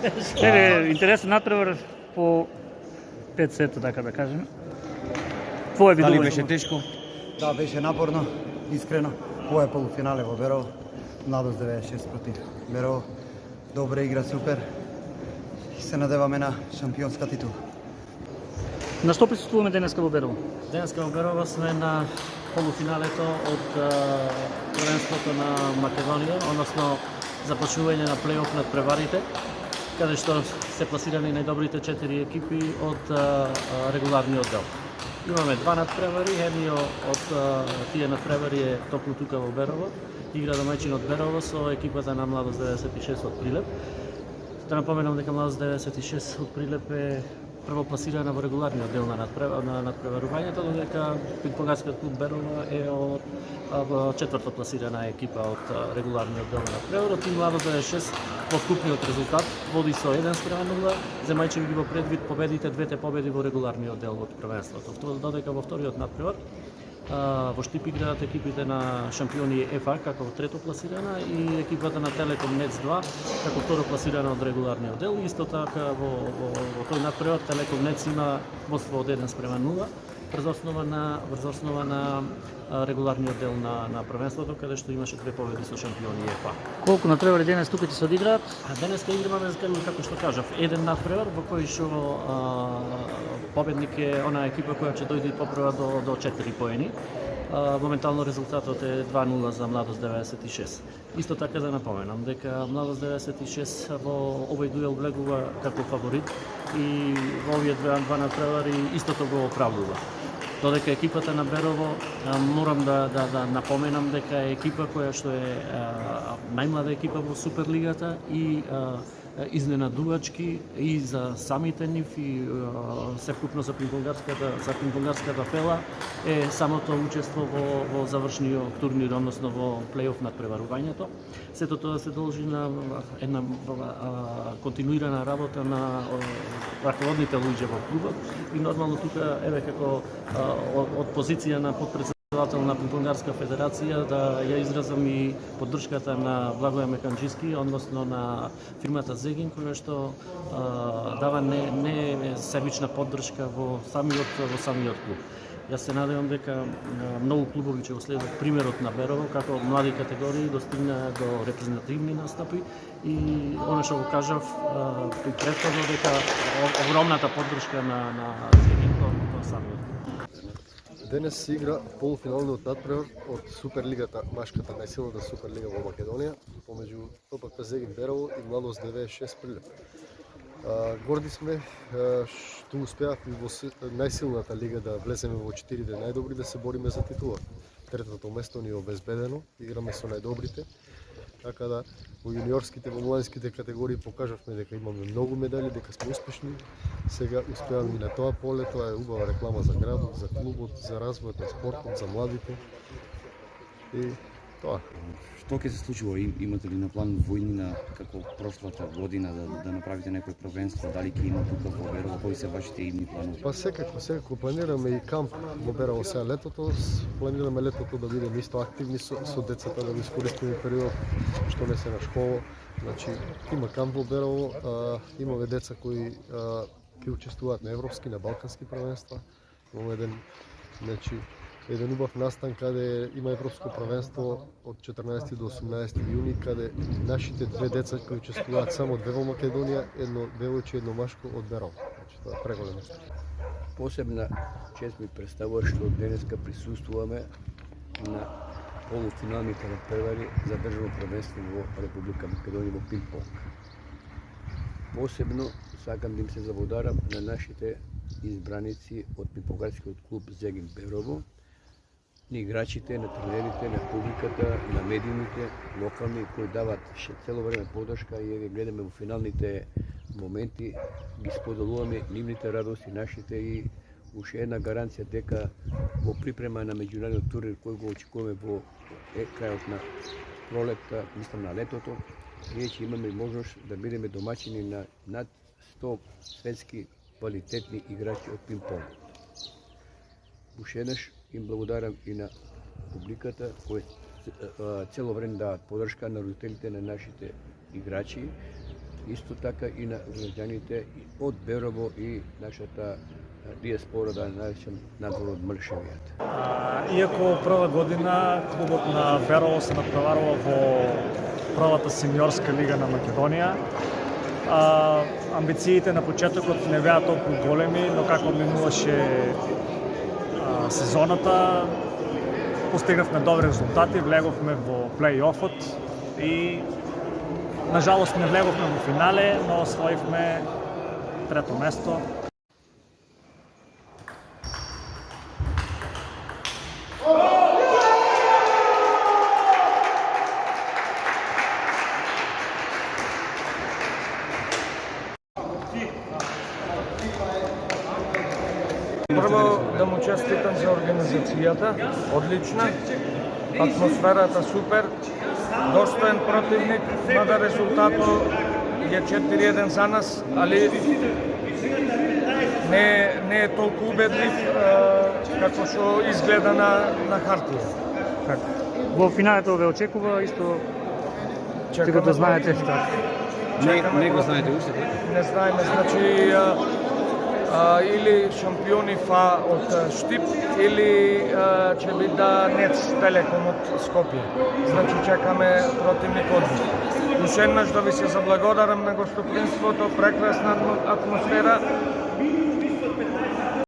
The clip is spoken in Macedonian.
Интересен надпревар по 5 сета, така да кажем. Твое видување? Дали беше тешко? Да, беше напорно, искрено. Ова е полуфинале во Берово, Младост 96 против Берово. Добра игра, супер. И се надеваме на шампионска титула. На што присуствуваме денеска во Берово? Денеска во Берово сме на полуфиналето од првенството на Македонија, односно започнување на плей-оф над преварите, каде што се пласирани најдобрите 4 екипи од регуларниот дел. Имаме два надпревари, едниот од тие надпревари е токму тука во Берово, игра домаќин од Берово со екипата на Младост 96 од Прилеп. Да напоменам дека Младост 96 од Прилеп е прво пласирана во регуларниот дел на надпреварувањето, додека пинг-понгарскиот клуб Берово е од четврто пласирана екипа од регуларниот дел на надпреварот и Младост 96 во вкупниот резултат води со 1:0, земајќи ги во предвид победите, двете победи во регуларниот дел од првенството. Додека во вториот надпревар во Штип играат екипите на шампиони ЕФА како трето пласирана и екипата на Телеком Нец 2 како второ пласирана од регуларниот дел. Исто така во тој надпревар Телеком Нец има водство од 1:0 врз основа на регуларниот дел на првенството, каде што имаше две победи со шампиони ЕФА. Колку надпревари денес тука ќе се одиграат? Денеска играме, како што кажав, еден надпревар во кој што победник е онаа екипа која ќе дојде попрва до 4 поени. Моментално резултатот е 2:0 за Младост 96. Исто така да напоменам дека Младост 96 во овој дуел влегува како фаворит и во овие два надпревари истото го оправдува. Додека екипата на Берово, морам да напоменам дека е екипа која што е најмлада екипа во Суперлигата и изненадувачки и за самите нив и секупно за пинг-понгарската фела е самото учество во завршниот турнир, односно во плей-оф надпреварувањето. Сето тоа се должи на една континуирана работа на раководните луѓе во клубот и нормално тука еве како од позиција на подпредседател на Пинг-понгарска федерација да ја изразам и поддршката на Благоја Меканџиски, односно на фирмата Зегин, која што дава не себична поддршка во самиот клуб. Јас се надевам дека многу клубови ќе го следат примерот на Берово, како млади категории достигнаа до репрезентативни настапи и она што го кажав при претходно дека огромната поддршка на Зегин во самиот клуб. Денес се игра полуфиналниот надпревар од Суперлигата, машката најсилната Суперлига во Македонија, помеѓу ТПП Зегин Берово и Младост 96 Прилеп. Горди сме што успеавме во најсилната лига да влеземе во 4 најдобри да се бориме за титула. Третото место ни е обезбедено, играме со најдобрите. Така да во јуниорските, во младинските категории покажавме дека имаме многу медали, дека сме успешни. Сега успеавме и на тоа поле, тоа е убава реклама за градот, за клубот, за развојот на спортот, за младите. И тоа. Што ќе се случило? Имате ли на план во иднина како прошлата година да направите некој првенство? Дали ќе има тука во Берово? Кои се вашите идни планови? Па секако планираме и камп во Берово сега летото. Планираме летото да бидеме исто активни со децата, да го искористиме период што не се на школа. Значи, има камп во Берово, имаме деца кои ќе учествуваат на европски, на балкански првенства. Имаме еден убав настан каде има европско првенство од 14 до 18 јуни, каде нашите две деца кои учествуваат само две во Македонија, едно девојче и едно машко од Берово. Значи, тоа е преголемо. Посебна чест ми представува што денеска присуствуваме на полуфиналните надпревари за државно првенство во Република Македонија во пинг-понг. Посебно сакам да им се заблагодарам на нашите избраници од пинг-понгарскиот клуб Зегин Берово, на играчите, на тренерите, на публиката, на медиумите, локални, кои дават цело време поддршка и ги гледаме во финалните моменти, ги споделуваме нивните радости, нашите и уште една гаранција дека во припрема на меѓународниот турнир кој го очекуваме во крајот на пролетта, мислам на летото, ние ќе имаме можност да бидеме домаќини на над 100 светски квалитетни играчи од пинг-понг. Уште еднаш им благодарам и на публиката кои цело време дават поддршка на родителите на нашите играчи исто така и на граѓаните од Берово и нашата диаспора, да наречем, надвор од Мршевијата. Иако прва година клубот на Берово се натпреварува во првата сениорска лига на Македонија, амбициите на почетокот не беа толку големи, но како минуваше сезоната, постигнавме добри резултати, влеговме во плей-офот и на жалост не влеговме во финале, но освоивме трето место. Прво да му честитам за организацијата, одлична, атмосферата супер, достоен противник, мада резултатот е 4-1 за нас, али не е толку убедлив како што изгледа на хартија. Во финалето ве очекува исто, како да знаете. Не го знаете уште така? Не знаеме, значи или шампиони ФА од Штип или ќе биде НЕЦ Телеком од Скопје. Значи чекаме противник од них. Уште еднаш да ви се заблагодарам на гостопримството, прекрасна атмосфера